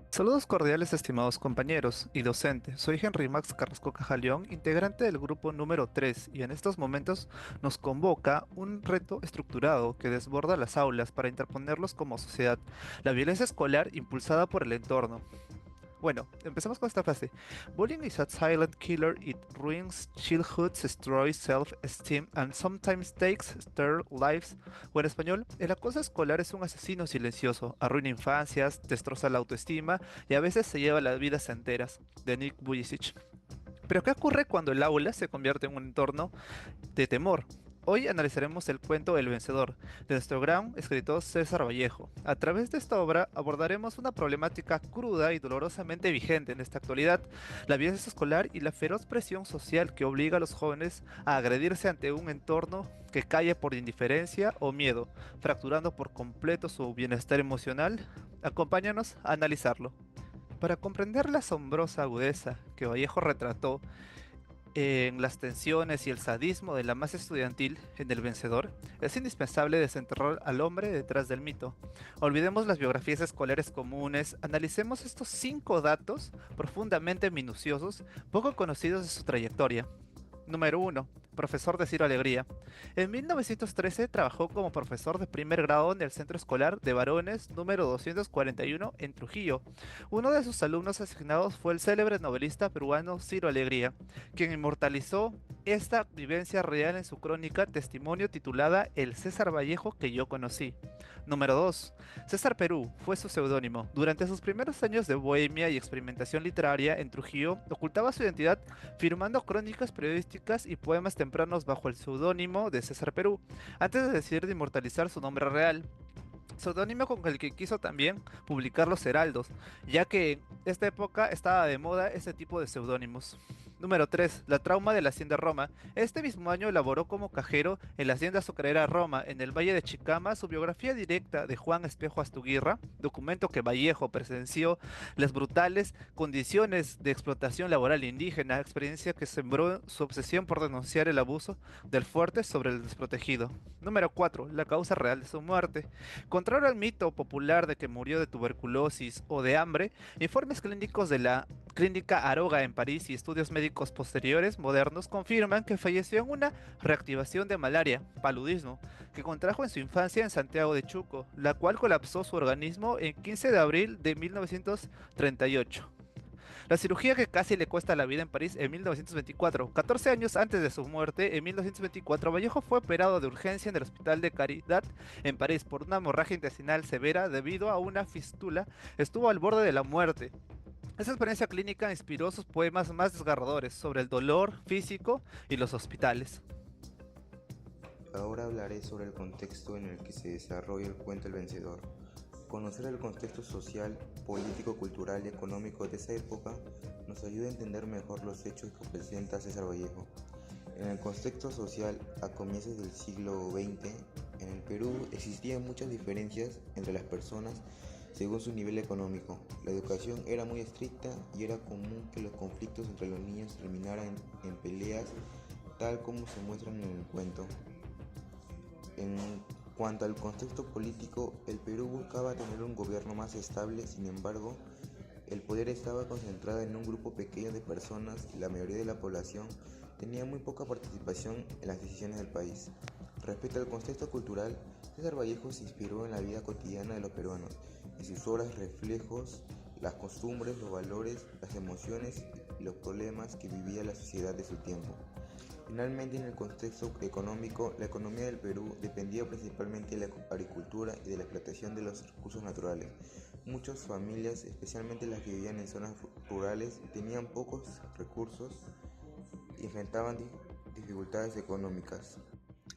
Saludos cordiales, estimados compañeros y docentes. Soy Henry Max Carrasco Cajaleón, integrante del grupo número 3, y en estos momentos nos convoca un reto estructurado que desborda las aulas para interponerlos como sociedad: la violencia escolar impulsada por el entorno. Bueno, empezamos con esta frase. Bullying is a silent killer. It ruins childhood, destroys self-esteem, and sometimes takes their lives. O en español, el acoso escolar es un asesino silencioso, arruina infancias, destroza la autoestima y a veces se lleva las vidas enteras. De Nick Vujicic. Pero ¿qué ocurre cuando el aula se convierte en un entorno de temor? Hoy analizaremos el cuento El Vencedor, de nuestro gran escritor César Vallejo. A través de esta obra abordaremos una problemática cruda y dolorosamente vigente en esta actualidad: la violencia escolar y la feroz presión social que obliga a los jóvenes a agredirse ante un entorno que calla por indiferencia o miedo, fracturando por completo su bienestar emocional. Acompáñanos a analizarlo. Para comprender la asombrosa agudeza que Vallejo retrató en las tensiones y el sadismo de la masa estudiantil en El Vencedor, es indispensable desenterrar al hombre detrás del mito. Olvidemos las biografías escolares comunes, analicemos estos 5 datos profundamente minuciosos, poco conocidos de su trayectoria. Número 1. Profesor de Ciro Alegría. En 1913 trabajó como profesor de primer grado en el Centro Escolar de Varones número 241 en Trujillo. Uno de sus alumnos asignados fue el célebre novelista peruano Ciro Alegría, quien inmortalizó esta vivencia real en su crónica Testimonio, titulada El César Vallejo que yo conocí. Número 2. César Perú fue su seudónimo. Durante sus primeros años de bohemia y experimentación literaria en Trujillo, ocultaba su identidad firmando crónicas periodísticas y poemas tempranos bajo el seudónimo de César Perú, antes de decidir de inmortalizar su nombre real, seudónimo con el que quiso también publicar Los Heraldos, ya que en esta época estaba de moda este tipo de seudónimos. Número 3. La trauma de la Hacienda Roma. Este mismo año elaboró como cajero en la Hacienda Azucarera Roma, en el Valle de Chicama, su biografía directa de Juan Espejo Astuguirra, documento que Vallejo presenció las brutales condiciones de explotación laboral indígena, experiencia que sembró su obsesión por denunciar el abuso del fuerte sobre el desprotegido. Número 4. La causa real de su muerte. Contrario al mito popular de que murió de tuberculosis o de hambre, informes clínicos de la Clínica Aroga en París y estudios médicos posteriores modernos confirman que falleció en una reactivación de malaria, paludismo, que contrajo en su infancia en Santiago de Chuco, la cual colapsó su organismo en 15 de abril de 1938. La cirugía que casi le cuesta la vida en París en 1924. 14 años antes de su muerte, en 1924, Vallejo fue operado de urgencia en el Hospital de Caridad en París por una hemorragia intestinal severa debido a una fístula. Estuvo al borde de la muerte. Esa experiencia clínica inspiró sus poemas más desgarradores sobre el dolor físico y los hospitales. Ahora hablaré sobre el contexto en el que se desarrolla el cuento El Vencedor. Conocer el contexto social, político, cultural y económico de esa época nos ayuda a entender mejor los hechos que presenta César Vallejo. En el contexto social, a comienzos del siglo XX, en el Perú existían muchas diferencias entre las personas según su nivel económico. La educación era muy estricta y era común que los conflictos entre los niños terminaran en peleas, tal como se muestran en el cuento. En cuanto al contexto político, el Perú buscaba tener un gobierno más estable. Sin embargo, el poder estaba concentrado en un grupo pequeño de personas y la mayoría de la población tenía muy poca participación en las decisiones del país. Respecto al contexto cultural, César Vallejo se inspiró en la vida cotidiana de los peruanos, en sus obras reflejos las costumbres, los valores, las emociones y los problemas que vivía la sociedad de su tiempo. Finalmente, en el contexto económico, la economía del Perú dependía principalmente de la agricultura y de la explotación de los recursos naturales. Muchas familias, especialmente las que vivían en zonas rurales, tenían pocos recursos y enfrentaban dificultades económicas.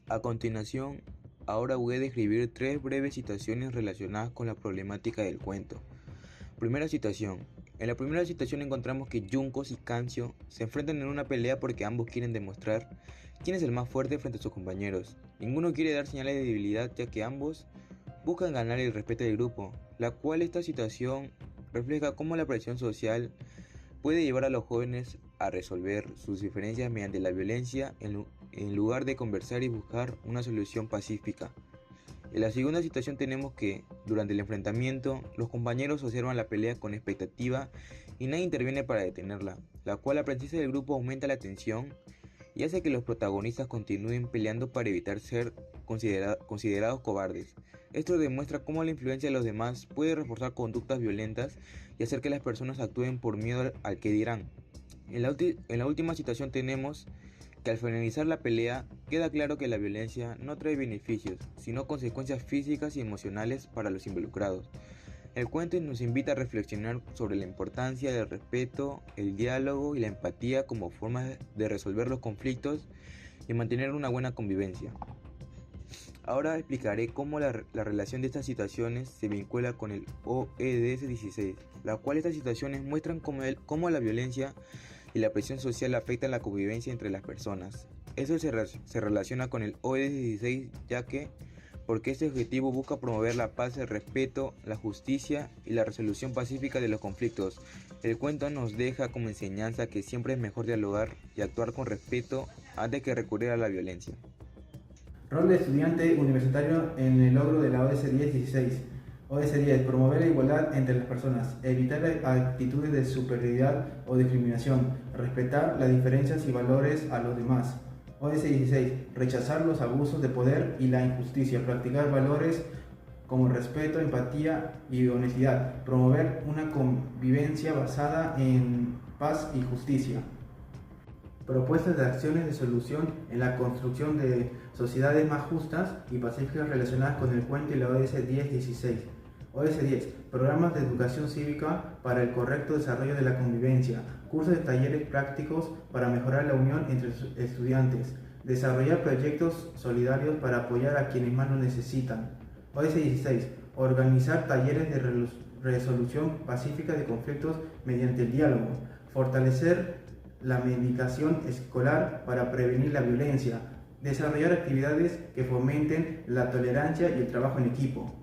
A continuación, ahora voy a describir tres breves situaciones relacionadas con la problemática del cuento. Primera situación. En la primera situación encontramos que Juncos y Cancio se enfrentan en una pelea porque ambos quieren demostrar quién es el más fuerte frente a sus compañeros. Ninguno quiere dar señales de debilidad, ya que ambos buscan ganar el respeto del grupo, la cual esta situación refleja cómo la presión social puede llevar a los jóvenes a resolver sus diferencias mediante la violencia en lugar de conversar y buscar una solución pacífica. En la segunda situación tenemos que, durante el enfrentamiento, los compañeros observan la pelea con expectativa y nadie interviene para detenerla, la cual la presencia del grupo aumenta la tensión y hace que los protagonistas continúen peleando para evitar ser considerados cobardes. Esto demuestra cómo la influencia de los demás puede reforzar conductas violentas y hacer que las personas actúen por miedo al que dirán. En la última situación tenemos que al finalizar la pelea queda claro que la violencia no trae beneficios, sino consecuencias físicas y emocionales para los involucrados. El cuento nos invita a reflexionar sobre la importancia del respeto, el diálogo y la empatía como formas de resolver los conflictos y mantener una buena convivencia. Ahora explicaré cómo la relación de estas situaciones se vincula con el ODS 16, la cual estas situaciones muestran cómo la violencia y la presión social afectan la convivencia entre las personas. Eso se relaciona con el ODS 16 porque este objetivo busca promover la paz, el respeto, la justicia y la resolución pacífica de los conflictos. El cuento nos deja como enseñanza que siempre es mejor dialogar y actuar con respeto antes que recurrir a la violencia. Rol de estudiante universitario en el logro de la ODS 10-16. ODS 10. Promover la igualdad entre las personas. Evitar actitudes de superioridad o discriminación. Respetar las diferencias y valores a los demás. ODS 16. Rechazar los abusos de poder y la injusticia. Practicar valores como respeto, empatía y honestidad. Promover una convivencia basada en paz y justicia. Propuestas de acciones de solución en la construcción de sociedades más justas y pacíficas relacionadas con el cuento y la ODS 10-16. ODS 10. Programas de educación cívica para el correcto desarrollo de la convivencia. Cursos de talleres prácticos para mejorar la unión entre estudiantes. Desarrollar proyectos solidarios para apoyar a quienes más lo necesitan. ODS 16. Organizar talleres de resolución pacífica de conflictos mediante el diálogo. Fortalecer la mediación escolar para prevenir la violencia, desarrollar actividades que fomenten la tolerancia y el trabajo en equipo.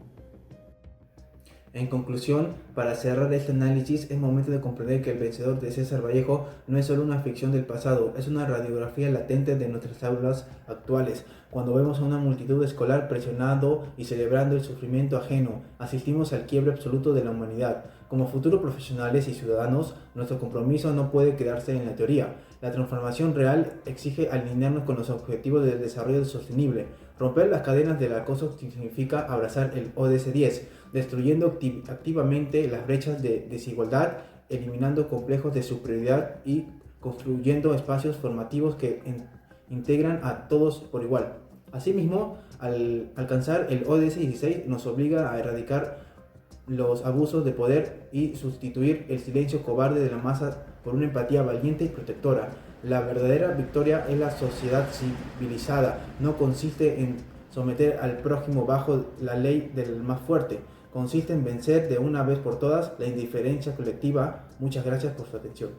En conclusión, para cerrar este análisis, es momento de comprender que El vencedor de César Vallejo no es solo una ficción del pasado, es una radiografía latente de nuestras aulas actuales. Cuando vemos a una multitud escolar presionando y celebrando el sufrimiento ajeno, asistimos al quiebre absoluto de la humanidad. Como futuros profesionales y ciudadanos, nuestro compromiso no puede quedarse en la teoría. La transformación real exige alinearnos con los objetivos del desarrollo sostenible. Romper las cadenas del acoso significa abrazar el ODS 10, destruyendo activamente las brechas de desigualdad, eliminando complejos de superioridad y construyendo espacios formativos que integran a todos por igual. Asimismo, al alcanzar el ODS 16 nos obliga a erradicar los abusos de poder y sustituir el silencio cobarde de la masa por una empatía valiente y protectora. La verdadera victoria es la sociedad civilizada, no consiste en someter al prójimo bajo la ley del más fuerte, consiste en vencer de una vez por todas la indiferencia colectiva. Muchas gracias por su atención.